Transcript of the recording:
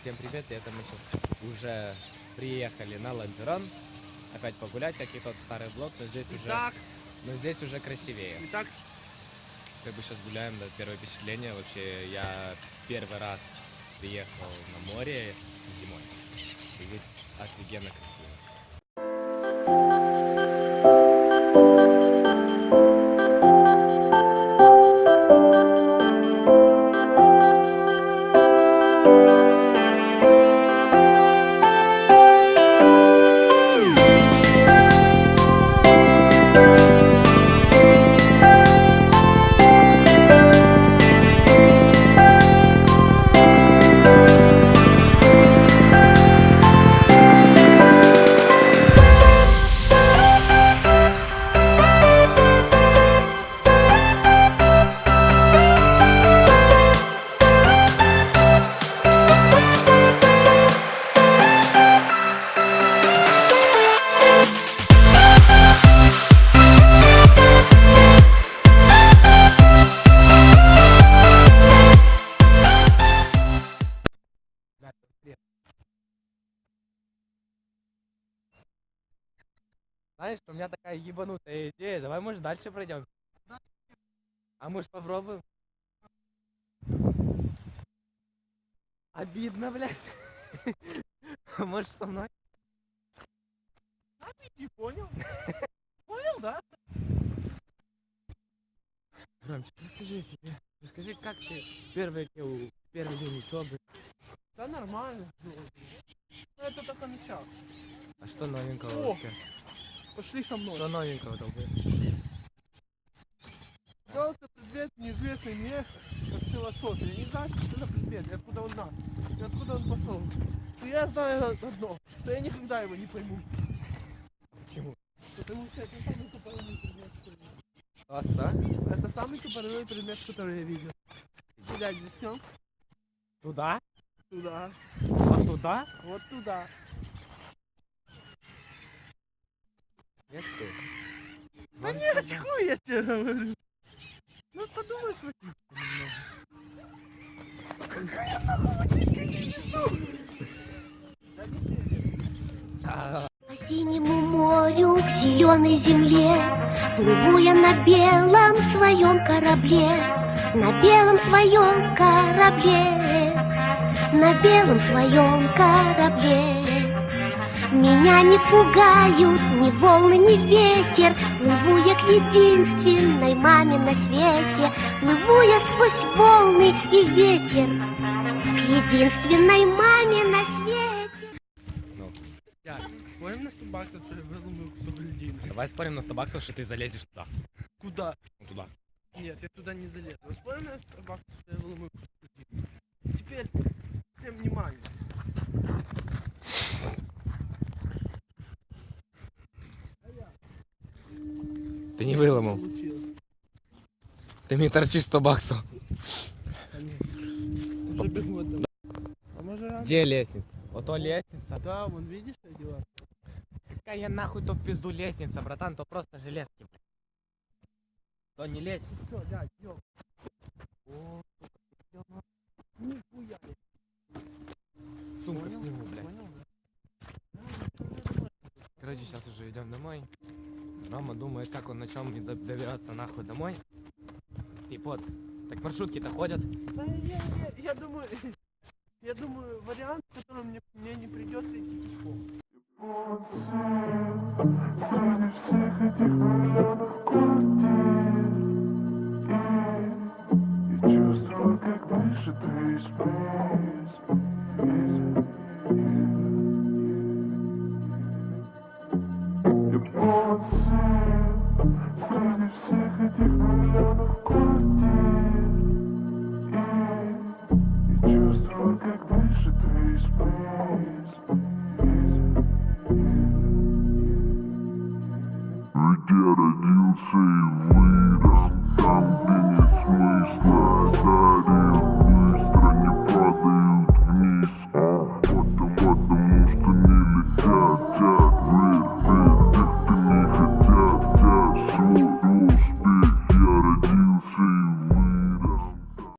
Всем привет, и это мы сейчас уже приехали на Лонжерон. Опять погулять, как и тот старый блок, но здесь уже красивее. Итак, как бы сейчас гуляем, да, первое впечатление. Вообще, я первый раз приехал на море зимой. И здесь офигенно красиво. Знаешь, у меня такая ебанутая идея. Давай, может, дальше пройдем? А может, попробуем? Обидно, блядь. Может, со мной? не понял. Понял, да? Ромчик, расскажи о себе. Расскажи, как ты первый день учебы. Да нормально. Это только начало. А что новенького О! вообще? Пошли со мной. Что новенького там было? Пожалуйста, предмет неизвестный мне, как философия. Я не знаю, что это за предмет, и откуда он надо, и откуда он пошел. Но я знаю одно, что я никогда его не пойму. Почему? Потому что это самый тупорылый предмет, который я видел. Что? Это самый тупорылый предмет, который я видел. Куда начнем? Туда? Туда. Вот туда? Вот туда. Нет, ты. Да не очкуй, я тебе говорю. Ну подумай, что какая нахуй водичка, я не знаю. Да не По синему морю, к зеленой земле, плыву я на белом своем корабле, на белом своем корабле, на белом своем корабле. Меня не пугают ни волны, ни ветер, плыву я к единственной маме на свете, плыву я сквозь волны и ветер, к единственной маме на свете. Я, спорим на 100 баксов, что я выломаю кусок льдины? Давай спорим на 100 баксов, что ты залезешь туда. Куда? Ну, туда. Нет, я туда не залезу. Но спорим на 100 баксов, что я выломаю кусок льдины? Теперь всем внимание. Ты не выломал. Получилось. Ты мне торчишь 100 баксов. Уже бегу от этого. А может раз? Где лестница? Вот то лестница. Да, вон видишь, что дела? Какая нахуй то в пизду лестница, братан, то просто железки, блядь. То не лестница. Все, дядь, ёп. О, нихуя. Сумку Понял? сниму, блядь. Понял, Короче, сейчас уже идем домой. Рома думает, как он на чем не добираться нахуй домой. И вот, так маршрутки-то ходят. да? Я думаю, вариант, в котором мне не придется идти пешком. Среди всех этих миллионов квартир и чувствую, как дышит весь и полон свет среди всех этих миллионов квартир и чувствую, как дышит весь Где родился и вырос, там, где нет смысла, стареют быстро, не падают вниз.